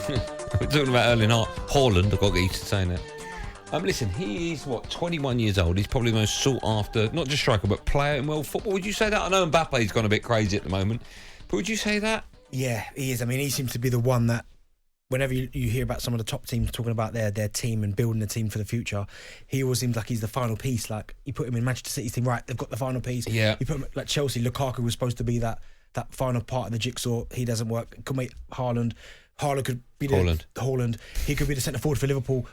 We're talking about Erling Haaland. I've got to get used to saying that. Listen, he is, 21 years old. He's probably the most sought-after, not just striker, but player in world football. Would you say that? I know Mbappe's gone a bit crazy at the moment, but would you say that? Yeah, he is. I mean, he seems to be the one that, whenever you hear about some of the top teams talking about their team and building a team for the future, he always seems like he's the final piece. Like, you put him in Manchester City's team, right, they've got the final piece. Yeah. You put him, like Chelsea, Lukaku was supposed to be that final part of the jigsaw. He doesn't work. Could make Haaland could be Haaland. He could be the centre forward for Liverpool.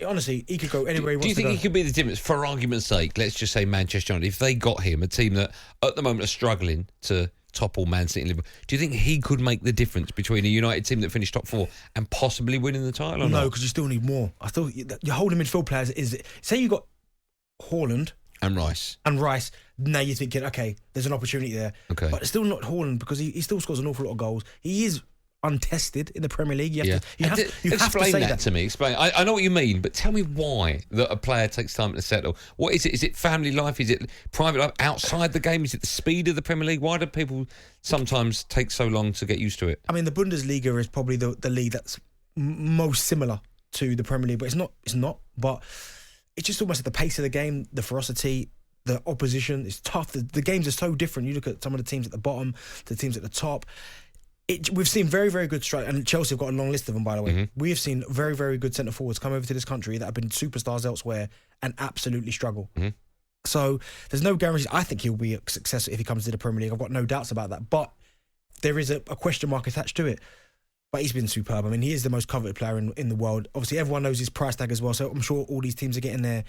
Honestly, he could go anywhere he wants to go. Do you think he could be the difference? For argument's sake, let's just say Manchester United. If they got him, a team that at the moment are struggling to topple Man City and Liverpool, do you think he could make the difference between a United team that finished top four and possibly winning the title or not? No, because you still need more. I thought your holding midfield players say you got Haaland and Rice. Now you're thinking, okay, there's an opportunity there. Okay. But it's still not Haaland because he still scores an awful lot of goals. He is untested in the Premier League. You have to say that to me. Explain. I know what you mean, but tell me why that a player takes time to settle. What is it? Is it family life? Is it private life outside the game? Is it the speed of the Premier League? Why do people sometimes take so long to get used to it? I mean, the Bundesliga is probably the league that's most similar to the Premier League, but it's not. But it's just almost at the pace of the game, the ferocity, the opposition. It's tough. The games are so different. You look at some of the teams at the bottom, the teams at the top. We've seen very, very good strike, and Chelsea have got a long list of them, by the way. Mm-hmm. We have seen very, very good centre forwards come over to this country that have been superstars elsewhere and absolutely struggle. Mm-hmm. So there's no guarantee. I think he'll be a success if he comes to the Premier League. I've got no doubts about that. But there is a question mark attached to it. But he's been superb. I mean, he is the most coveted player in the world. Obviously, everyone knows his price tag as well. So I'm sure all these teams are getting their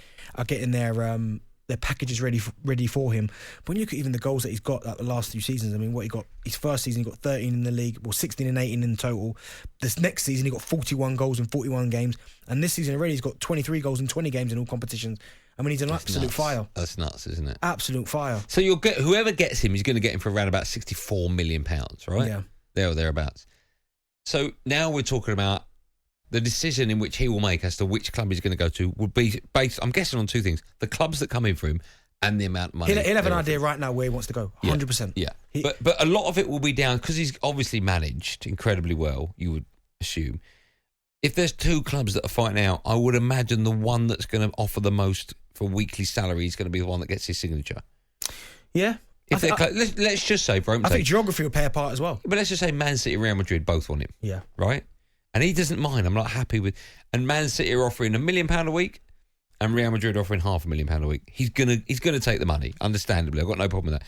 packages ready for him. But when you look at even the goals that he's got at the last few seasons, I mean, what he got, his first season he got 13 in the league, 16 and 18 in total. This next season he got 41 goals in 41 games, and this season already he's got 23 goals in 20 games in all competitions. I mean, he's an absolute fire. That's nuts, isn't it? Absolute fire. So whoever gets him, he's going to get him for around about £64 million, right? Yeah, there or thereabouts. So now we're talking about the decision in which he will make as to which club he's going to go to would be based, I'm guessing, on two things: the clubs that come in for him and the amount of money. He'll have an idea right now where he wants to go, 100%. Yeah, but a lot of it will be down, because he's obviously managed incredibly well, you would assume. If there's two clubs that are fighting out, I would imagine the one that's going to offer the most for weekly salary is going to be the one that gets his signature. Yeah. Let's just say, I think geography will play a part as well. But let's just say Man City and Real Madrid both want him. Yeah. Right? And he doesn't mind. I'm not happy with... And Man City are offering £1 million a week and Real Madrid are offering £500,000 a week. He's gonna take the money, understandably. I've got no problem with that.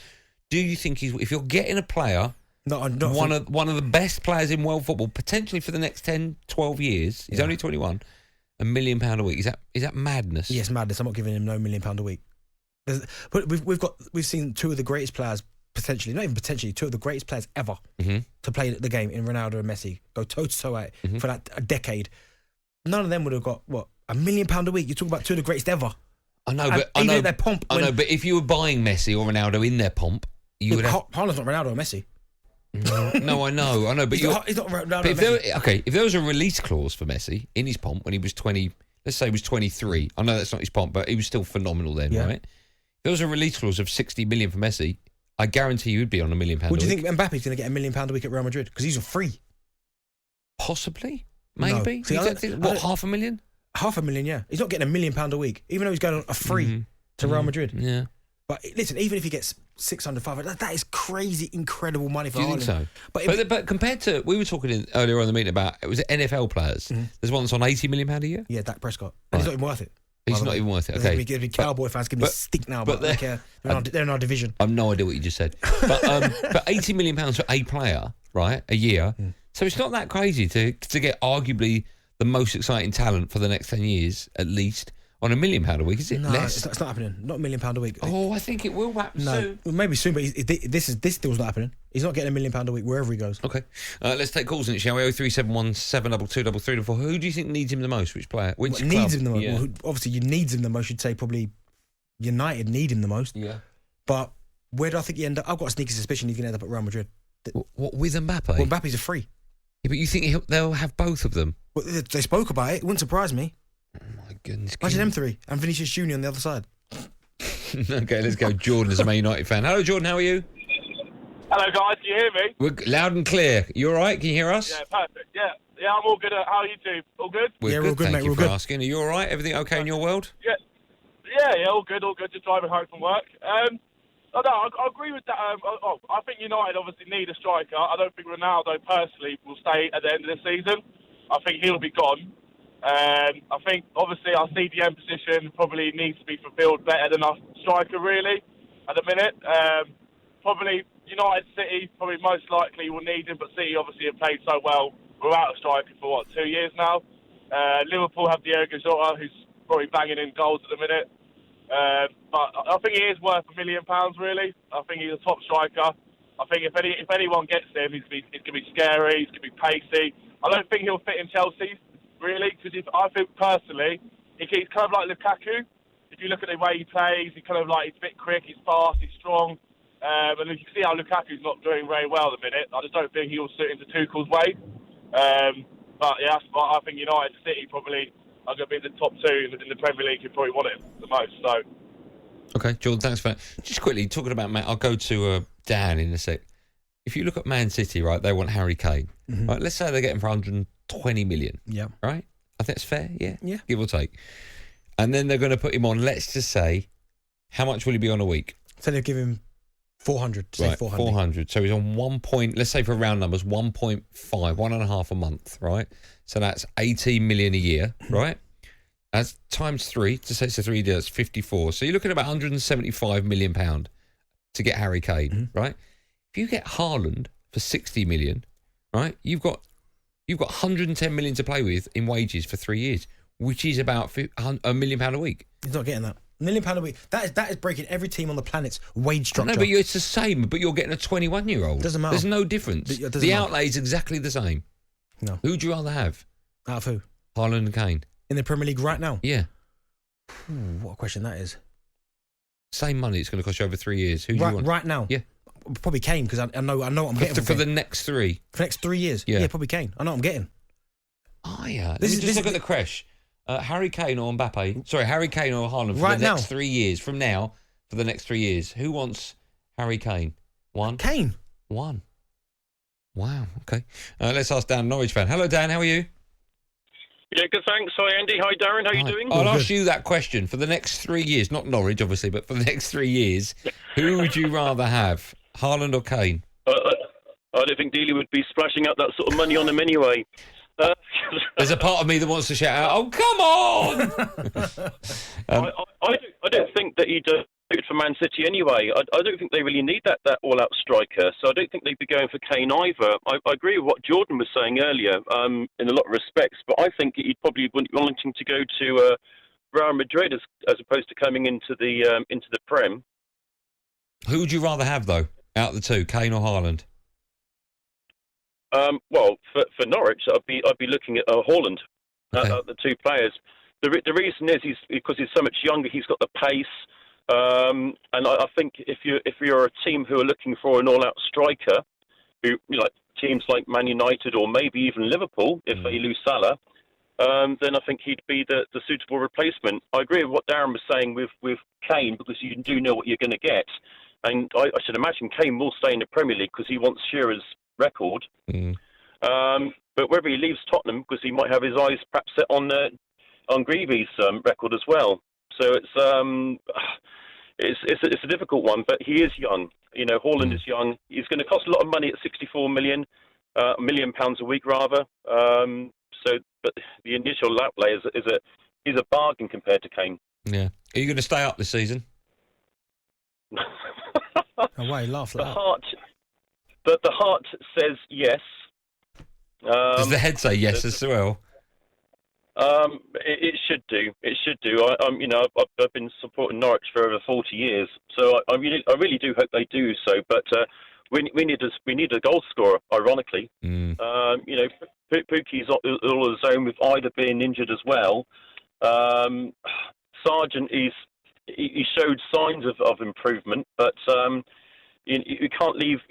Do you think if you're getting a player, one of the best players in world football, potentially for the next 10, 12 years, he's only 21, £1 million a week, is that madness? Yes, madness. I'm not giving him no £1 million a week. But we've seen two of the greatest players, potentially, not even potentially, two of the greatest players ever to play the game in Ronaldo and Messi, go toe-to-toe at it for a decade. None of them would have got, £1 million a week? You're talking about two of the greatest ever. I know, but their pomp. But if you were buying Messi or Ronaldo in their pomp, you would have... Haaland's not Ronaldo or Messi. No, I know, but he's not Ronaldo or Messi. If there was a release clause for Messi in his pomp when he was 20, let's say he was 23, I know that's not his pomp, but he was still phenomenal then, right? If there was a release clause of 60 million for Messi, I guarantee you would be on £1 million a week. Would you think Mbappe's going to get £1 million a week at Real Madrid? Because he's a free. Possibly. Maybe. No. See, £500,000? £500,000, yeah. He's not getting £1 million a week, even though he's going on a free to Real Madrid. Yeah. But listen, even if he gets 600, 500, that is crazy, incredible money for Haaland. Do you think so? But compared to, we were talking earlier on the meeting about, it was NFL players. There's one that's on £80 million a year? Yeah, Dak Prescott. Right. He's not even worth it. He's not even worth it. Okay. There'll be Cowboy fans giving me a stick now, but they don't care. They're in our division. I've no idea what you just said. But £80 million for a player, right, a year. So it's not that crazy to get arguably the most exciting talent for the next 10 years, at least, on £1 million a week. Is it less? It's not happening. Not £1 million a week. Oh, I think it will happen soon. Well, maybe soon, but this deal's not happening. He's not getting £1 million a week wherever he goes. Okay. Let's take calls in it, shall we? 0371 722 334. Who do you think needs him the most? Which player? Which club? Needs him the most? Yeah. Well, obviously, you needs him the most. You'd say probably United need him the most. Yeah. But where do I think he end up? I've got a sneaky suspicion he's going to end up at Real Madrid. What, with Mbappe? Well, Mbappe's a free. Yeah, but you think they'll have both of them? Well, they spoke about it. It wouldn't surprise me. Oh, my goodness. Imagine them three and Vinicius Junior on the other side. Okay, let's go. Jordan is a Man United fan. Hello, Jordan. How are you? Hello, guys. Can you hear me? We're loud and clear. You all right? Can you hear us? Yeah, perfect. Yeah. Yeah, I'm all good. How are you two? All good? We're we're all good, good, thank mate, you we're for good. asking. Are you all right? Everything okay in your world? Yeah, all good. Just driving home from work. I agree with that. I think United obviously need a striker. I don't think Ronaldo personally will stay at the end of the season. I think he'll be gone. I think obviously our CDM position probably needs to be fulfilled better than our striker really at the minute. Probably United City probably most likely will need him, but City obviously have played so well without a striker for 2 years now. Liverpool have Diego Jota, who's probably banging in goals at the minute. But I think he is worth £1 million, really. I think he's a top striker. I think if anyone gets him, he's going to be scary, he's going to be pacey. I don't think he'll fit in Chelsea, really, because I think personally, he's kind of like Lukaku. If you look at the way he plays, he's a bit quick, he's fast, he's strong. And you can see how Lukaku's not doing very well at the minute. I just don't think he'll suit into Tuchel's way. But yeah, I think United City probably are going to be the top two in the Premier League who probably want it the most. So, Okay, Jordan, thanks for that. Just quickly, talking about Man, I'll go to Dan in a sec. If you look at Man City, right, they want Harry Kane. Mm-hmm. Right, let's say they get him for 120 million. Yeah. Right? I think that's fair, yeah? Yeah. Give or take. And then they're going to put him on, let's just say, how much will he be on a week? So they'll give him 400. Right, 400. 400. So he's on 1 point, let's say for round numbers, 1.5, 1.5 a month, right? So that's 18 million a year, right? That's times 3, to say it's a 3 years, that's 54. So you're looking at about £175 million to get Harry Kane, right? If you get Haaland for 60 million, right, you've got 110 million to play with in wages for 3 years, which is about £1 million a week. He's not getting that. £1 million a week. That is breaking every team on the planet's wage structure. No, but it's the same, but you're getting a 21-year-old. Doesn't matter. There's no difference. It doesn't The matter. outlay is exactly the same. No. Who would you rather have? Out of who? Haaland and Kane. In the Premier League right now? Yeah. Ooh, what a question that is. Same money it's going to cost you over 3 years. Who do you want? Right now? Yeah. Probably Kane, because I know what I'm getting. For the next 3. For the next 3 years? Yeah. Probably Kane. I know what I'm getting. Oh, yeah. Let me just look at the crash. Harry Kane or Mbappe? Sorry, Harry Kane or Haaland for Right the now. next 3 years. From now, for the next 3 years. Who wants Harry Kane? One? Kane. One. Wow, okay. Let's ask Dan, Norwich fan. Hello, Dan, how are you? Yeah, good, thanks. Hi, Andy. Hi, Darren. How are you doing? I'll All ask you that question. For the next 3 years, not Norwich, obviously, but for the next 3 years, who would you rather have, Haaland or Kane? I don't think Dealey would be splashing out that sort of money on him anyway. There's a part of me that wants to shout out, oh, come on! I don't think that he'd do it for Man City anyway. I don't think they really need that all-out striker, so I don't think they'd be going for Kane either. I agree with what Jordan was saying earlier in a lot of respects, but I think he'd probably be wanting to go to Real Madrid as opposed to coming into the Prem. Who would you rather have, though, out of the two, Kane or Haaland? Well, for Norwich, I'd be looking at Haaland, Okay. the two players. The reason is because he's so much younger. He's got the pace, and I think if you're a team who are looking for an all-out striker, like teams like Man United or maybe even Liverpool, if they lose Salah, then I think he'd be the suitable replacement. I agree with what Darren was saying with Kane, because you do know what you're going to get, and I should imagine Kane will stay in the Premier League because he wants Shearer's record. But whether he leaves Tottenham, because he might have his eyes perhaps set on Greavy's record as well. So it's a difficult one, but he is young. Haaland is young. He's going to cost a lot of money at 64 million, £1 million a week rather. But the initial outlay is a bargain compared to Kane. Yeah. Are you going to stay up this season? Oh, wow, he laughed like that. The heart says yes. Does the head say yes as well? It should do. It should do. I've been supporting Norwich for over 40 years, so I really do hope they do so. But we need a goal scorer. Ironically, Pukki's all on his own with Ida being injured as well. Sargent he showed signs of improvement, but you can't leave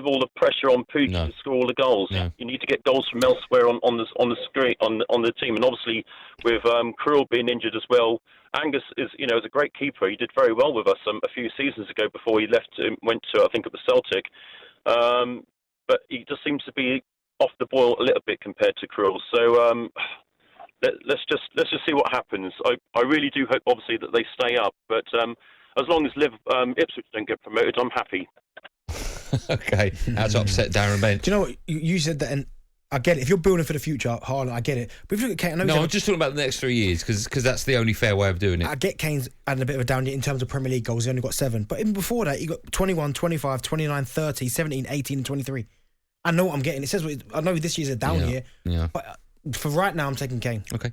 all the pressure on Pukki to score all the goals. No. You need to get goals from elsewhere on the screen on the team, and obviously with Krul being injured as well. Angus is a great keeper. He did very well with us a few seasons ago before he went to I think it was Celtic. But he just seems to be off the boil a little bit compared to Krul. So let's just see what happens. I really do hope, obviously, that they stay up. But as long as Ipswich don't get promoted, I'm happy. Okay, that's upset Darren Bent. Do you know what you said that? And I get it. If you're building for the future, Haaland, I get it. But if you look at Kane, No, I'm just talking about the next 3 years because that's the only fair way of doing it. I get Kane's had a bit of a down year in terms of Premier League goals. He only got 7. But even before that, he got 21, 25, 29, 30, 17, 18 and 23. I know what I'm getting. It says I know this year's a down year. Yeah. But for right now, I'm taking Kane. Okay.